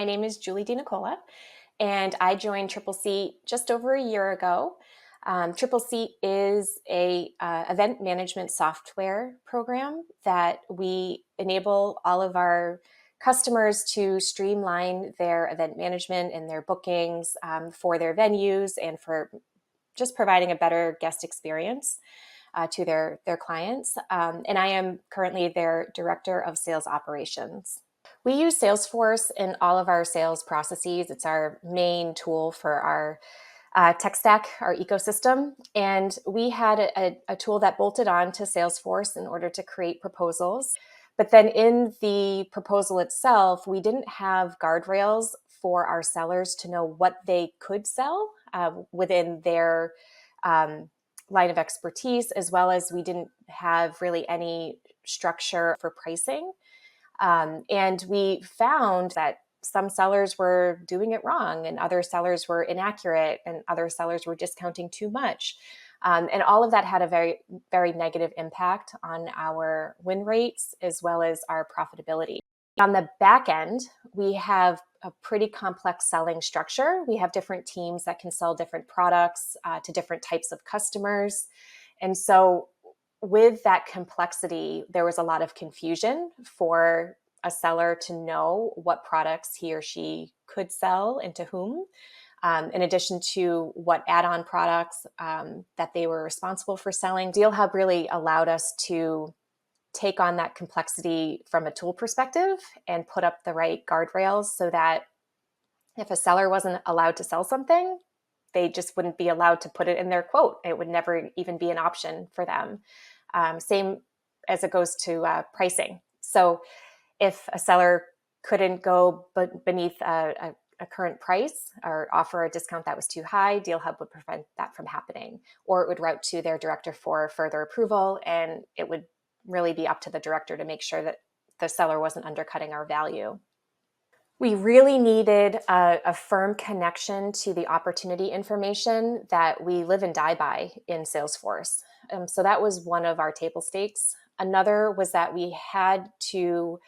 My name is Julie DiNicola, and I joined Tripleseat just over a year ago. Tripleseat is a event management software program that we enable all of our customers to streamline their event management and their bookings for their venues and for just providing a better guest experience to their clients. And I am currently their Director of Sales Operations. We use Salesforce in all of our sales processes. It's our main tool for our tech stack, our ecosystem. And we had a tool that bolted on to Salesforce in order to create proposals. But then in the proposal itself, we didn't have guardrails for our sellers to know what they could sell within their line of expertise, as well as we didn't have really any structure for pricing. And we found that some sellers were doing it wrong, and other sellers were inaccurate, and other sellers were discounting too much. And all of that had a very, very negative impact on our win rates as well as our profitability. On the back end, we have a pretty complex selling structure. We have different teams that can sell different products to different types of customers. And so with that complexity, there was a lot of confusion for a seller to know what products he or she could sell and to whom, in addition to what add-on products that they were responsible for selling. DealHub really allowed us to take on that complexity from a tool perspective and put up the right guardrails so that if a seller wasn't allowed to sell something, they just wouldn't be allowed to put it in their quote. It would never even be an option for them. Same as it goes to pricing. So if a seller couldn't go beneath a current price or offer a discount that was too high, DealHub would prevent that from happening, or it would route to their director for further approval, and it would really be up to the director to make sure that the seller wasn't undercutting our value. We really needed a firm connection to the opportunity information that we live and die by in Salesforce. So that was one of our table stakes. Another was that we had to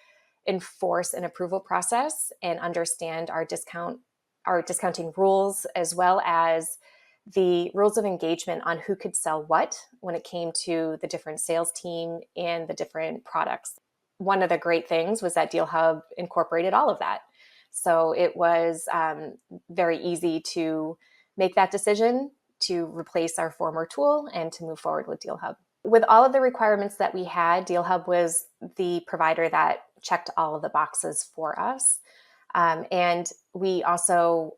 enforce an approval process and understand our discounting rules, as well as the rules of engagement on who could sell what when it came to the different sales team and the different products. One of the great things was that DealHub incorporated all of that. So it was very easy to make that decision to replace our former tool and to move forward with DealHub. With all of the requirements that we had, DealHub was the provider that checked all of the boxes for us. And we also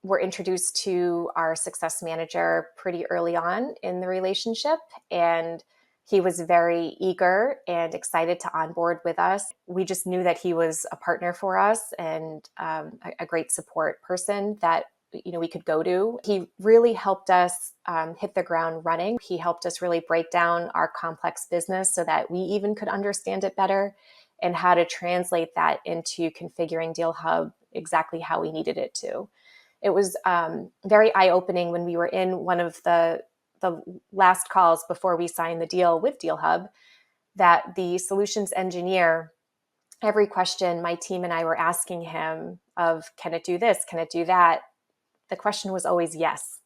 were introduced to our success manager pretty early on in the relationship, and he was very eager and excited to onboard with us. We just knew that he was a partner for us and a great support person that we could go to. He really helped us hit the ground running. He helped us really break down our complex business so that we even could understand it better and how to translate that into configuring DealHub exactly how we needed it to. It was very eye-opening when we were in one of the last calls before we signed the deal with DealHub, that the solutions engineer, every question my team and I were asking him of, can it do this? Can it do that? The question was always yes.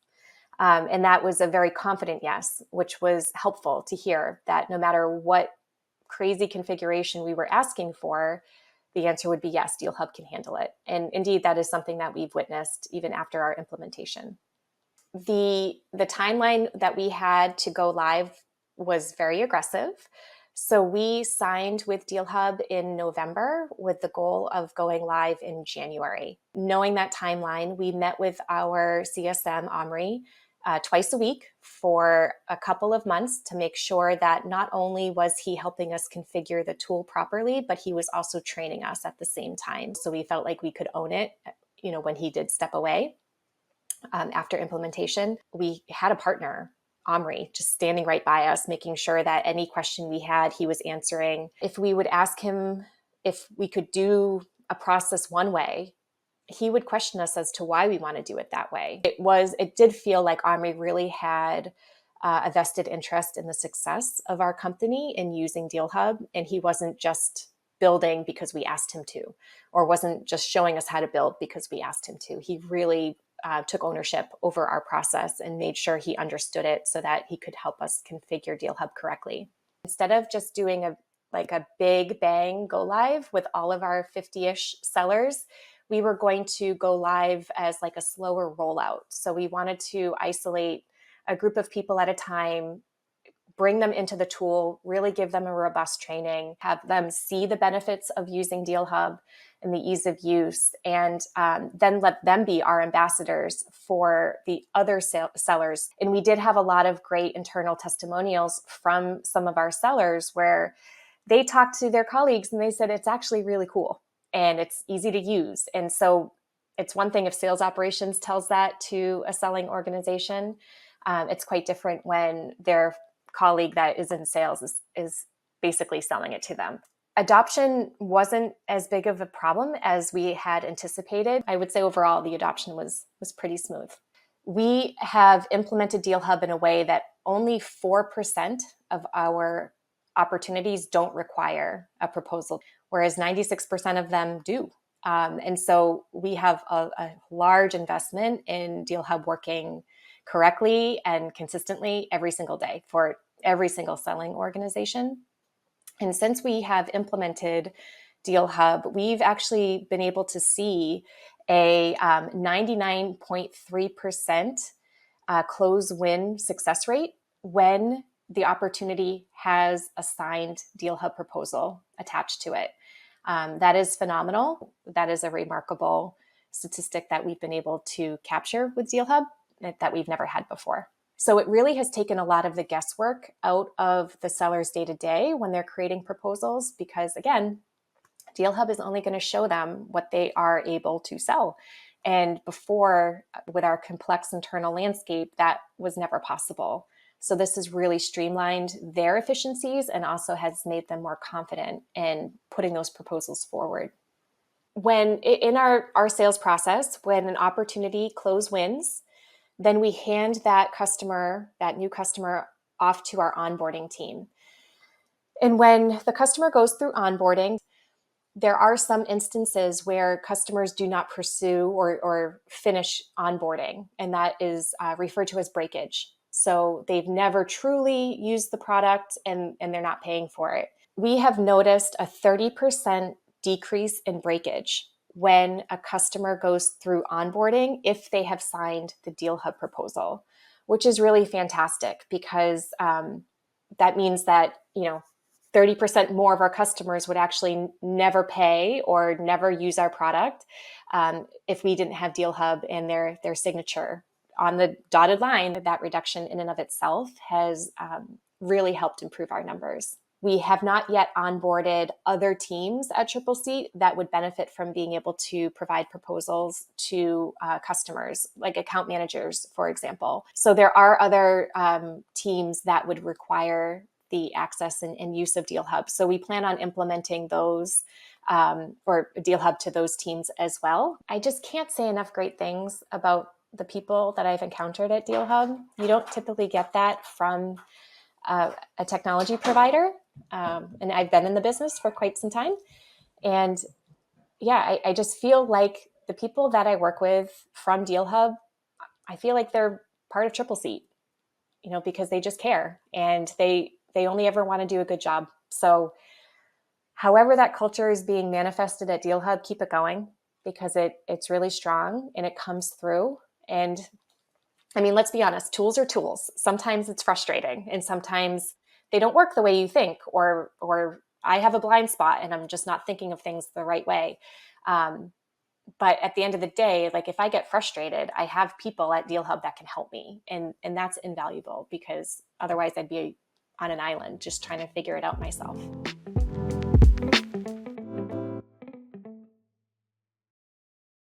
And that was a very confident yes, which was helpful to hear, that no matter what crazy configuration we were asking for, the answer would be yes, DealHub can handle it. And indeed, that is something that we've witnessed even after our implementation. The timeline that we had to go live was very aggressive. So we signed with DealHub in November with the goal of going live in January. Knowing that timeline, we met with our CSM, Omri, twice a week for a couple of months to make sure that not only was he helping us configure the tool properly, but he was also training us at the same time. So we felt like we could own it, when he did step away. After implementation, we had a partner, Omri, just standing right by us, making sure that any question we had, he was answering. If we would ask him if we could do a process one way, he would question us as to why we want to do it that way. It did feel like Omri really had a vested interest in the success of our company in using DealHub, and he wasn't just building because we asked him to, or wasn't just showing us how to build because we asked him to. He really took ownership over our process and made sure he understood it so that he could help us configure DealHub correctly. Instead of just doing a big bang go live with all of our 50-ish sellers, we were going to go live as like a slower rollout. So we wanted to isolate a group of people at a time, bring them into the tool, really give them a robust training, have them see the benefits of using DealHub and the ease of use, and then let them be our ambassadors for the other sellers. And we did have a lot of great internal testimonials from some of our sellers where they talked to their colleagues and they said, it's actually really cool and it's easy to use. And so it's one thing if sales operations tells that to a selling organization. It's quite different when their colleague that is in sales is basically selling it to them. Adoption wasn't as big of a problem as we had anticipated. I would say overall the adoption was pretty smooth. We have implemented DealHub in a way that only 4% of our opportunities don't require a proposal, whereas 96% of them do. And so we have a large investment in DealHub working correctly and consistently every single day for every single selling organization. And since we have implemented DealHub, we've actually been able to see a 99.3% close win success rate when the opportunity has a signed DealHub proposal attached to it. That is phenomenal. That is a remarkable statistic that we've been able to capture with DealHub that we've never had before. So it really has taken a lot of the guesswork out of the seller's day-to-day when they're creating proposals, because again, DealHub is only going to show them what they are able to sell. And before, with our complex internal landscape, that was never possible. So this has really streamlined their efficiencies and also has made them more confident in putting those proposals forward. When in our sales process, when an opportunity close wins, then we hand that new customer off to our onboarding team. And when the customer goes through onboarding, there are some instances where customers do not pursue or finish onboarding, and that is referred to as breakage. So they've never truly used the product and they're not paying for it. We have noticed a 30% decrease in breakage when a customer goes through onboarding if they have signed the DealHub proposal, which is really fantastic because that means that 30% more of our customers would actually never pay or never use our product if we didn't have DealHub and their signature on the dotted line. That reduction in and of itself has really helped improve our numbers. We have not yet onboarded other teams at Tripleseat that would benefit from being able to provide proposals to customers, like account managers, for example. So there are other teams that would require the access and use of DealHub. So we plan on implementing those or DealHub to those teams as well. I just can't say enough great things about the people that I've encountered at DealHub. You don't typically get that from a technology provider. And I've been in the business for quite some time. And yeah, I just feel like the people that I work with from DealHub, I feel like they're part of Tripleseat, because they just care and they only ever want to do a good job. So however that culture is being manifested at DealHub, keep it going because it's really strong and it comes through. And I mean, let's be honest, tools are tools. Sometimes it's frustrating and sometimes they don't work the way you think, or I have a blind spot and I'm just not thinking of things the right way. But at the end of the day, like if I get frustrated, I have people at DealHub that can help me. And that's invaluable because otherwise I'd be on an island just trying to figure it out myself.